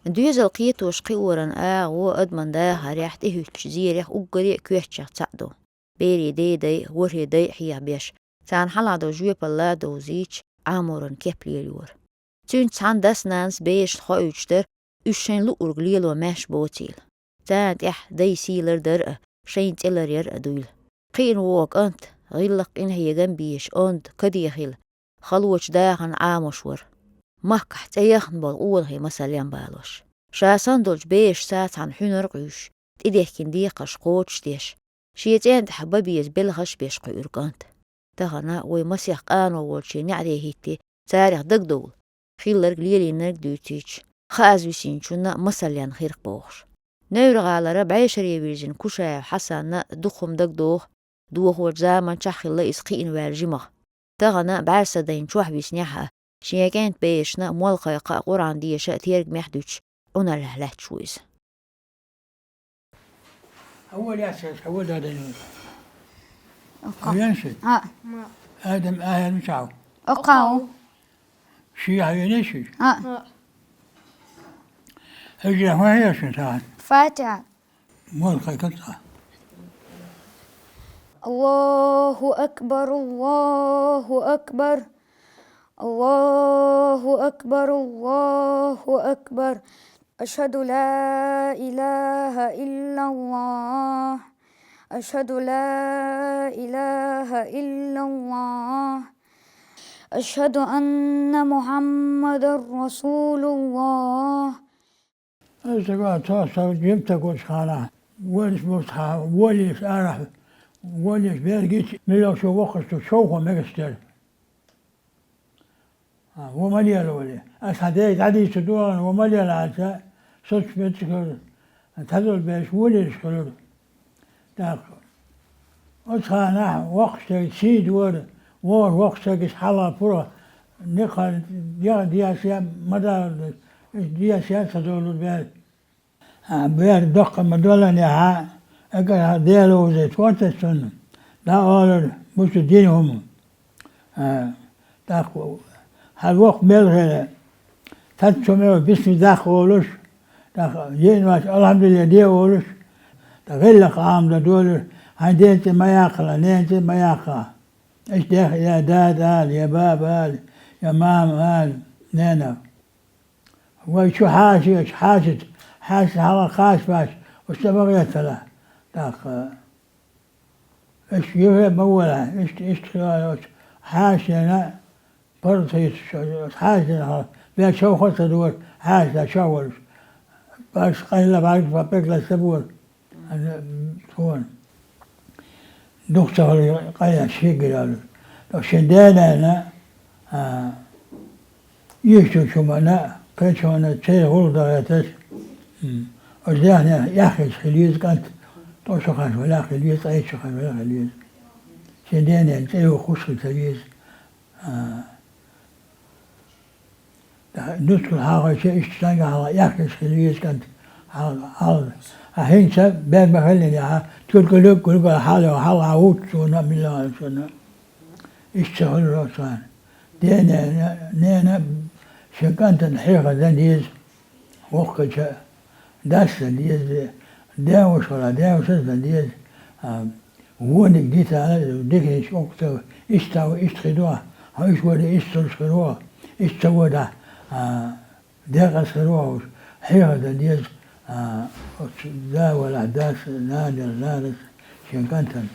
دوز القيتوش قيورن وأدمن دا هريح تهوش زيريح وقريع كويتشا تعدو بيري دي وري دي حيا بيش تان حلا دو جوي بلا دو زيش عامورن كيبلي اليور تون تان داس نانس بيش تخويجتر وشين لؤرق ليلو ماش بوتيل تان دي سيلر در شين تيلر ير أدويل قين ووك أنت غيلق إن هي جنبيش أنت كديخيل خلوش داخن عاموشور مهكح تيخن بالقول هي مثلا بالوش شاسان دولج بيش سات عن حنر قيش تديح كنديقش قوتش ديش شيتين تحببيز بلغش بيش قيرقانت تغنا ويمسيح قانو والشي نعدي هيتي تاريخ دقدول خيلر قليلي نرق دوتيش خازوسين شونا مثلا خيرق بوخش نورغ على ربع شري بيرجن كوشا حسنا دخم دقدوه دوه والزامن شخي الله إسقين والجمخ تغنا بعرسة دين شوح بيسنيحها شيكانت بيشنا موالقا يقا قران دي شأتيرق محدوش أنا لهلات شويز أول ياسس أول هذا ينشد آدم آهل مشاو أقاو شيء ينشد هجرة ما هي شنطان فاتحة موالقا يقطع الله أكبر الله أكبر الله أكبر الله أكبر أشهد لا إله إلا الله أشهد لا إله إلا الله أشهد أن محمد رسول الله أصدقاء توصل جبتك وشخانا ولش مصحى ولش أعرف ولش بيرجيت ملو شو وقت شوفه مجستر ومليال ولي أصحابي عادي تدور ومليال عاد صوت بيتكر تدور بيش ولش كلر داخل أصحابنا وقت سيد ور وقت كيس حلا برا نقل ديا سيا مدار ديا سيا تدور بير بير دق مدولا نها أكل ديالو زي توتشون لا أول مش دينهم داخل هالوقت بلغة تتشمل باسم داخل ولش داخل جين واش الحمد لله دي ولش تغلق عام دول هديت ما ياقلا نيت ما ياقلا ايش داخل يا داد آل يا باب آل يا مام آل نينا وشو حاجة ايش حاجة على خاش باش وش بغيت له داخل ايش يفهم مولا ايش حاجة برضه حاجة بيا شو خلص دور حاجة شاول بس قلنا بعد فبيك للسبور هون دكتور قال شيء قالوا لو شدينا أنا يشتو شو منا كيش أنا شيء غلطة يتش وزاهنا يا أخي خليز كانت توشو خاش ولا خليز أي شو خاش ولا خليز شدينا شيء خوش خليز ندخل هذا شيء اشتغل على ياكل خليج كنت على الحين شاب بين بخليني تقول كل حاله وحاله عود شو نعمل شو اشتغل راسان دينا شكانت الحقيقة ذنيز وقت داس ذنيز داوش ولا داوش ذنيز وونك ديت على ديك وقت اشتغلوه هايش ولا اشتغلوه اشتغلوه داخل سروش حيرة ديز دا ولا داس نادر شنكنتن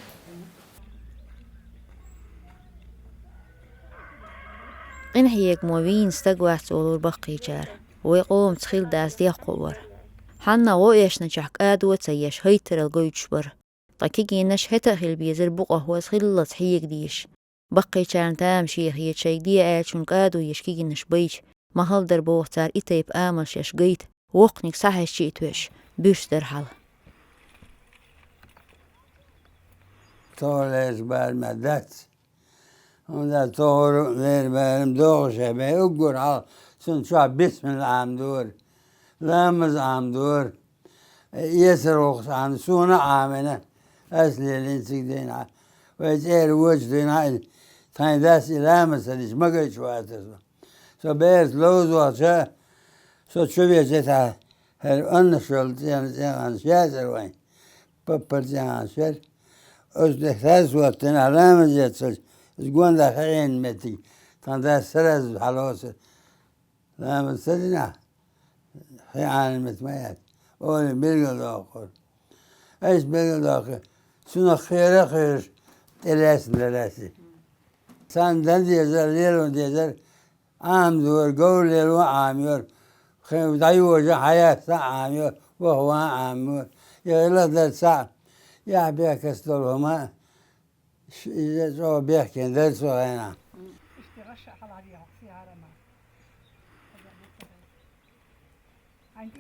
إن هيك موين استقوى سولور بقي جار ويقوم تخيل داس دي قوار حنا وإيش نجحك آدو تسيش هيتر القويتش بر طاكيكي نش هتا خيل بيزر بقى هو تخيل تحييك ديش بقي جار تام شيخ يتشيك دي آتشون قادو يشكيكي نش بيش ما هل در بوختار إتايب آمش يشقيت وقنك صح الشيء توش بيش در حال طولش بالمدت ودا طور غير بالم دوغشة بي أقر على سن شعب بسم العام دور لامز عام دور يسر وقت عن سونا عامنا أسلي الانسك دينا ويتعير وجه دينا تاني داس لامز الليش ما قيت شوات Så bäst låt så tror vi att det här undersköld han kärser och pappa han kär. Och det här så att den alarmen jet så går det här in med dig. Kan det sräs halos. لا من سدنا في عالم متميز أول بيلقى الآخر إيش بيلقى الآخر سنة خير تلاسي سان دندي يزر ليل وديزر عام دور قول ليل وعام يور خير دايو حياة ساعة عام يور وهو عام يور يغلط ذات ساعة يا بيك استولهما إذا سوى بيك ذات سوى هنا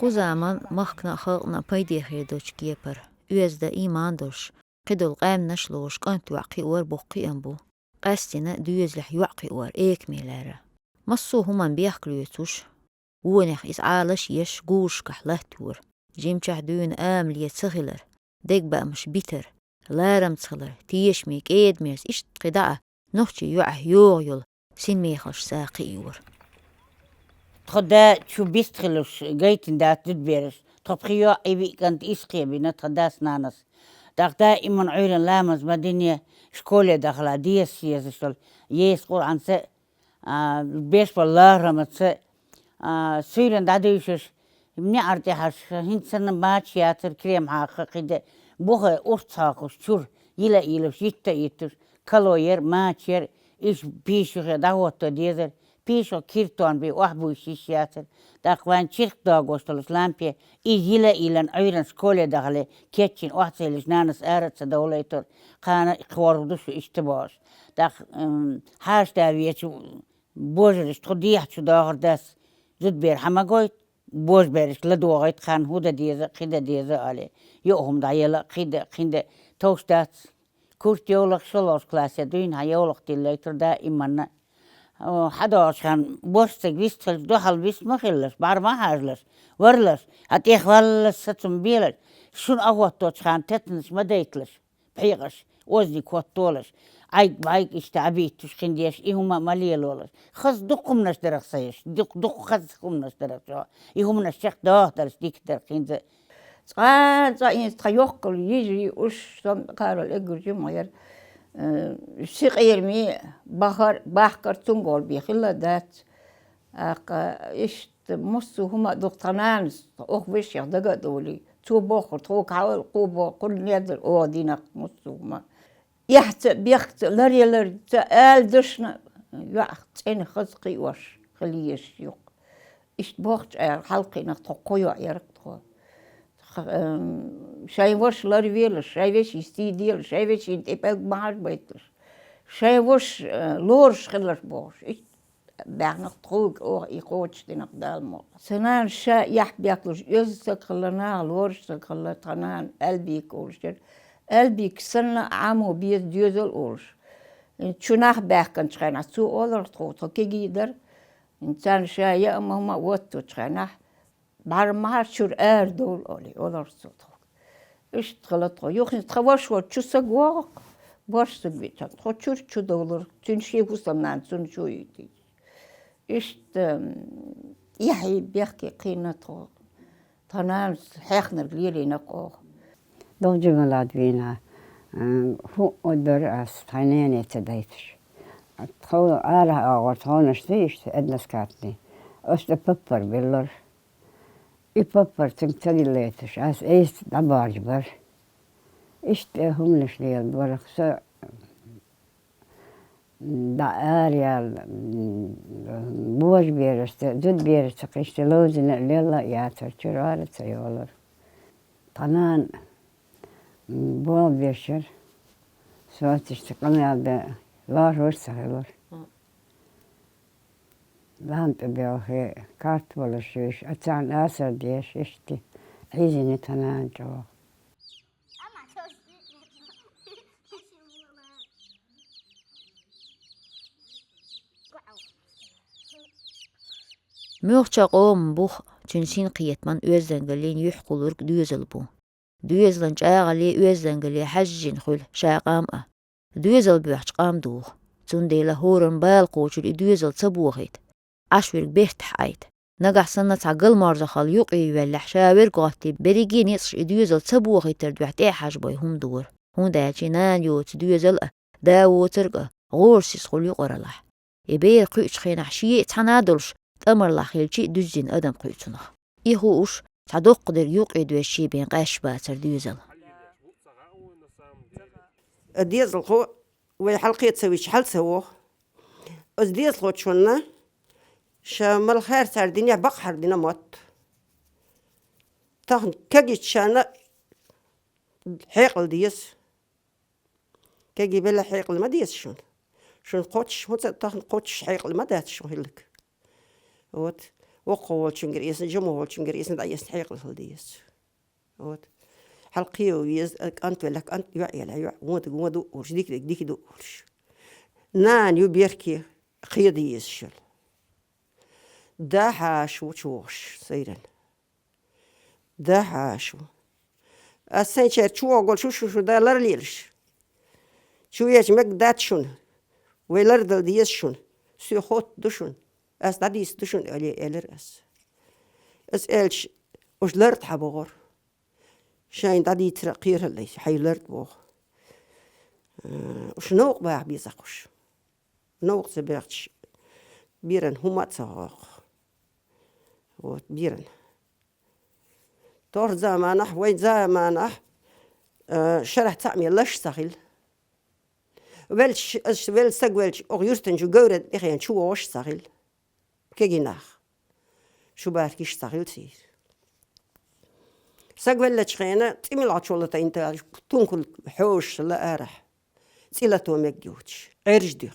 Bu zaman mahkna xalqna paydexidoç gepar. Üezde imandoş. Qidul qamnaşloş qant waqi war buqqi ambu. Qastina düyezlih waqi war ekmelere. Massu human biaqlütuş. Wonix is'alaş yeş guş qahlahtur. Jimchah düün amliye tsigiler. Degbamş biter. Laram tsigiler. Tiyeshmik edmers isht qidaa. Nohchi yu'ah yo'yul. Sin meexash saqiyur. خدا شو بيستخلوش جايتن دات تدبيرش طبخيو ايبي كانت اسقي بينا تخداس نانس داخدا ايمن عيرن لامز مدينة شكولة داخلا ديس يزشتل يس قرآن سي بيش بالله رمت سي سيرن داديوشش مني ارتحش هنسن ماتش ياتر كريم حاقا قيدة بوغي ارتاقش شور يلا يتا يتر كالوير ماتشير ايش بيشو داوتو ديزر بيشو كيرتون بي وحبو شيشياتر داقوان شيخ داغوستلس لامبي يلا إلان عيرن سكولة داخلي كيتشين وحسيلش نانس آرت سدوليتر قانا خوردوشو اشتباش داق حاش داويتشو بوجرش تخديح شو داغر داس زد بير حماقويت بوج بيرش لدوغيت خان هودا ديزا قيدا ديزا علي يوهم دا يلا قيدا توش دات كورت يولق شلوش كلاسيا دوين ها يولق ديليتر دا إمانا حداش كان بوستك بيستخل دخل بيست مخلص بار ما هاجلس ورلس هتيخ ولس ستم بيلس شون أغوطوش كان تتنس مديتلس بحيقش وزني كوطولس عايق اشتعبيتوش خنديش إيهما ماليلولس خز دقمناش درق سيش دق خزكمناش درق إيهمناش شيخ داهتلس ديك درق خنزة إنس تخيوقل يجري وش قارو الإقر جمعير شيخ يرمي بحكر تنقل بيخلا دات إيش مصو هما دكتوران أخبش يخدق دولي تو بخر تو كعول قوبو كل نادر أودينا مصو هما يحت بيخت لري تقال دشنا يحت إن خزقي وش خليش يق إيش بوخت حلقي نتقوي يرقطوا شاي وش لري ويلش شاي وش يستيديل شاي وش ينتبه معاش بيتلش شاي وش لورش خلش بوش إيش بعنق تروق أو يقوتش دينك دالمو سنان شا يحب ياكلش يزتك خلنا لورش خلا تنان قلبي كولش قلبي كسرنا عمو بيز ديوزل أولش شناخ باكن شخنا سو أولر تروتو كي يدر إنسان شا يا أما هما واتو شخنا بار ما شور دول أولي أولر صوتو إيش تغلطو يوخن تخواش وتشو سقواق باش سبيتها تخوتشور شو دولر تنشي وصلنا تنشو يدي إيش يحيي بيحكي قينته تنام حيخنا بليلي نقوه دو جملات بينا هو أدر أستعنيني تدايتش تخول آره أغوطهونش ديش أدنس كاتني أست ببر بيلر ببر تمتلي ليتش أس إيست دبارج بر إشت هملش ليل برخصة دا آريال بوش بيرست دود بيرست قشت لوزن ليلا ياتر شرارة سيولر طنان بول بيشر سواتش تقلني على لا روش سهلر لانت بيوخي كارت ولا شوش أتعن آسر ديش إشتي عيزني طنان جوا Möhçe qom buh tünsin qiyetman özdengelin yuhqulur düyezil bu. Düyezlan çağali özdengeli hajjin xul şaqam'a. Düyezil bühç qam duh. Tundela horun bal qoçul düyezil tsabuğit. عشوير بيرتح عيد نجح سنة عقل مرزخال يقي يولح شاور قاتي بريجي نيصش إديوزل تبوغي تردوحت حاج باي هم دور هون دا جنان يوت ديوزل داو ترقى غورسي سخول يقرلح يبير قيتش خينح شيء تنادلش تأمر لخيلشي دجين أدم قيتنخ إيهوش تعدوق قدر يوقي دوشي بين قاش باتر ديوزل ديزل خو وحلقية تسوي شحال سووه از ديزل خو تشونا شامل خير تاع الدنيا بقحر دينا موت تاخن كاجي تشانا حيقل ديس كاجي بلا حيقل ما ديس شون قوتش هو تاخن قوتش حيقل ما دات شو هلك وات وقول شنجريس جمهور شنجريس دايس حيقل ديس وات حلقيه ويز انت لك انت يا لا مود ورش ديك دو ورش نان يبيركي قيدي يسشل دا حاشو تشوش سيرن دا حاشو السين شر شو أقول شو دا لرليلش شو يجمع دات شون ويلردل ديس شون سو خوت دشون أس داديس دشون إلر أس إلش وش لرد حبغور شاين دادي ترقير اللي حي لرد بوغ وش نوق باع بيزقش نوق سبيرتش بيرن هما تصاغ وبيرن تور زمانه وين زمانه شرح تعمي لش سخيل ولش ول سقولش أغيرتن جو جورد إخيان شو وش سخيل كجيناخ شو باركيش سخيل سير سقول لك خينا تميل عشولة أنت تنقل حوش لا أرح سيلتو مجيوتش غير جديد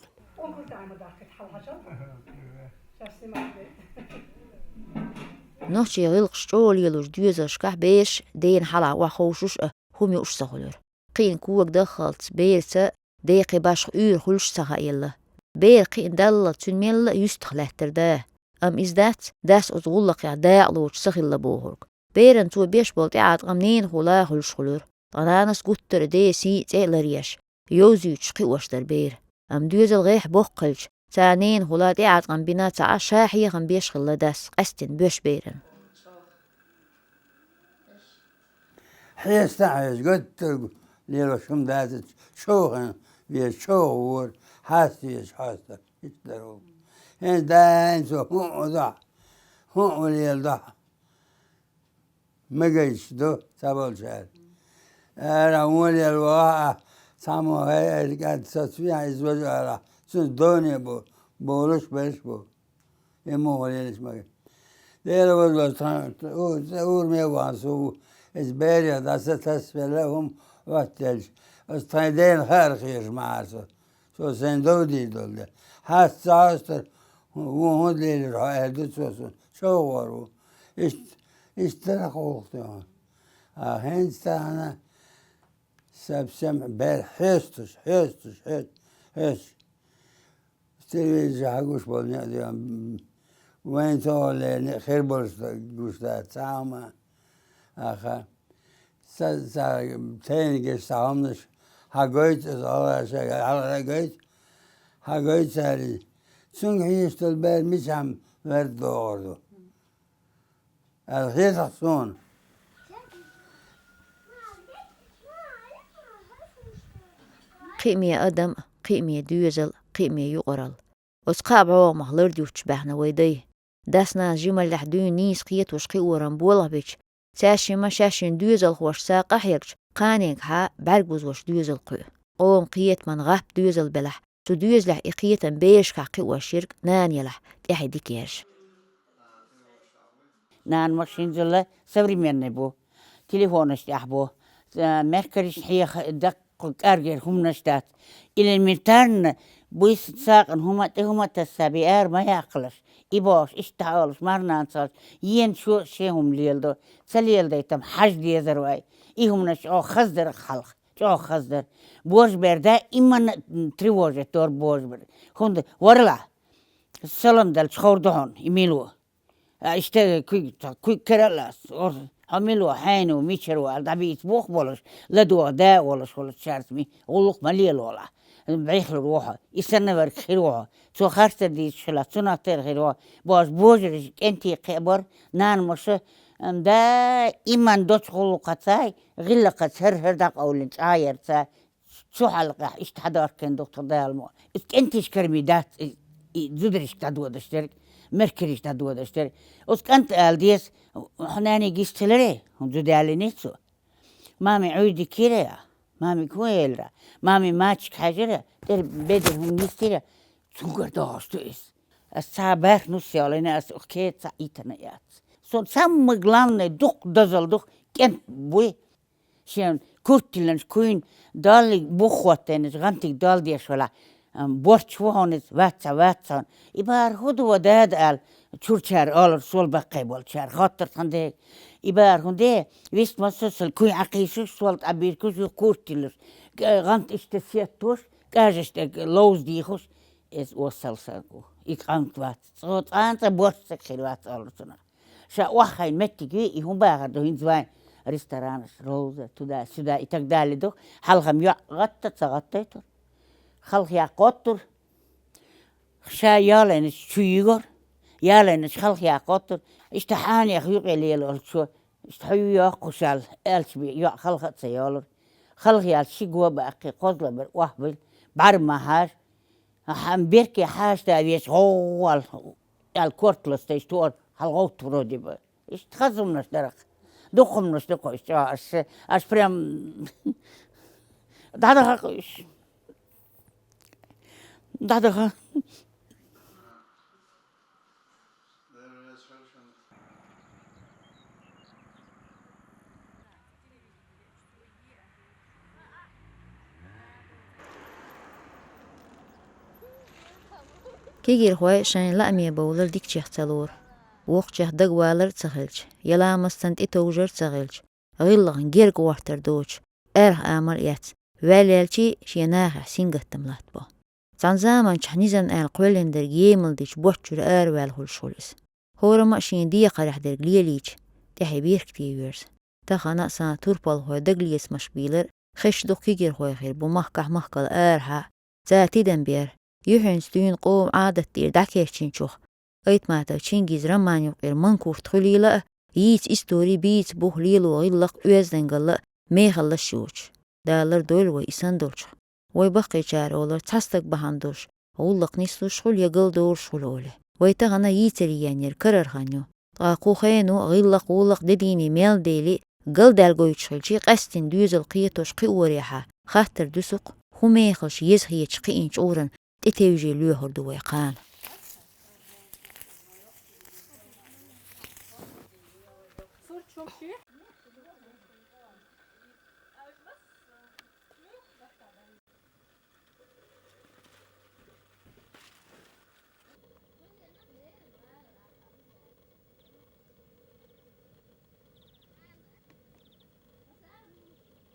نوشي غلق شول يلوش ديوزل شكح بيش دين حلا وخوشوش هم يوش سهولر قين كوك دخلت بيرتا ديقي باش خلش سها يلا بير قين دالة تنميل يستخلاتر ده إزدات داس أتغلق يا داعلوش سخيل بوهرك بيرن تو بيش بولت عاد غمنين خلا خلش خلور طنانس قطر دي سي تيلريش يوزيوش قوش در بير ديوزل غيح بوقلش تانين خلا عاد غم بنا تاع شاحي غم بيش خلا داس قستن بيش بيرن حيس تعيش قلت ليلو شم داتت شوخن بيش شوور حاسيش حاسة يتدرو هن داين سو هو ضع هو ليل ضع ما جيش دو سبول شهر رمولي الواقع سامو هاي قاعد تصفيها يزوجوا على سن دوني بولش بيش بو يمو ليلش ما ليلة وزوج أول ما يوانسو إزباريا داسة تسفل لهم وقتلش استايدين خير معاسو سو سندودي دول حاس ساستر وهو ليل رايدو سو شوورو اشتركوا وقتهم هنستانا سبسم بير حستش تلفزيون حقوش بولني اليوم وين تقول خير برش جوشتات سامة آخر تاني جستهمش حقويت الله شيء على حقويت سالي سونك هيشت البير مش هم ورد دوردو الخيط حصون قيمي أدم قيمي ديوزل قيمي يقرل وسقاب عوام مهلر ديوش بحنا ويدي داسنا جمل لحدون نيس قيت وشقي ورم بولا بيش تاشي ما شاشين ديوزل خوش ساقا حيرش قانيك ها برقوز وش ديوزل قوي قوم قيت من غاب ديوزل بلح تو ديوزلح إقيتا بيش كاقي وشيرك نان يلح تيحي ديكيش نان ماشين زلا سبري من نبو تليفونش تحبو مركز حيخ دق أرجل هم نشتات إلى الميتان بويس ساقن هما تسابيار ما يعقلش إباش إشتعالش مرنا نصاش ين شو شيهم ليلدو سليلدو تم حج دي ذرواي إيهم نش خزدر خلق شو خزدر بوش بردا إما تريوجة تور بوش برد خند ورلا سلام دل شخور دهون يميلوه اشتغل كوي كرلاس عملوا حينو ميشروا دبيت بوخ بولش لدوا دا ولا شغل شارتمي ولق مليل ولا بعيخ الروحه يستنى برك خيروها سو خرسة دي شلا سنة ترغيروا باش بوجرج انتي قبر نان مش دا إيمان دوش غلو قطاي غلا قط هر داق أولنش عاير تا شو حلقة اشتحدار كان دكتور دالمو انتيش كرميدات زودرش تدو دشترك مركريش تدو دشترك كانت الديس حناني جيستلري هم زودالي نيتسو مامي عودي كيريا مامي كويلرا مامي ماتش حاجرة در بدر هم نيستيرا سونغر داشتو إس السابر نوسي علينا أس أخيت سايتنا يات سون سام غلان دوق دزل دوق كن بوي شين كورتلنش كوين دال بوخوتن غانتي دال ديش ولا بورش وهونس واتسا إبار هدو وداد ال تشورشار آلر سول بقى بولشار خاطر تندي إبار هندي ويست مسلسل كوين عقيشو سولت أبير كوشو كورتلش غانت اشتسيتوش كاجش لوز ديخوش إس وصل ساقو إقامت وات صوت أنت بورسك خلوات آلر سنة شا وخاين متجي يهم باغدو هين زوين ريستورانس روزة تدا سدا إتاك دالي دو حلقم يا غطيتو خلق يا قطر شا يالين شويغر يالين خلق يا قطر اشتحاني يخيق ليلو شو اشتحيو يا قشال الشبي يا خلق سيالر خلق يا شيغوا باقي قزل بر وحبل بار ما هاش هم بيركي حاش تابيش هو الكورتلس تيشتور حلقوت برودي بر اشتخزم نشترك دخم نشتكو اش بريم دادا خاقش دادا كيجير خوي شان لا مي بولر ديك تشختلور وقت دق والر تسخلش يلا مستنت توجر تسخلش غيلغن جيرق وحتر دوش آمر يات والالشي شيناها سينغتم لاتبا تان زمان چحنيزن قولن در جيمل ديش بوچر والهول شولس هورما شين دي قرح در جليليش تحبير كتيرز تخنا سان توربال هو دقليس مشبيلر خش دو كيجير هو خير بمحكل آرها زاتي دنبير يحن ستين قوم عادة تير داكيشين شوخ ايت ماتا چينجيز رمانيو قير منكور تخليلا ييت استوري بيت بوخ ليلو غيلق ويزدنگل ميخل الشوش دالر دول ويسان دولش ويبقي جار اولر تستق بهاندوش اولق نيسلو شغل يقل دور شغلولي ويتغنا ييتري يانير كرر خانيو طاقو خينو غيلق ولق دديني ميل ديلي قل دالقو يتشغلشي قستن دوزل قيتوش قيوريحا خاطر دوسق خميخلش يزهي يتشقين شعورن تتوجي لوهر دو يقان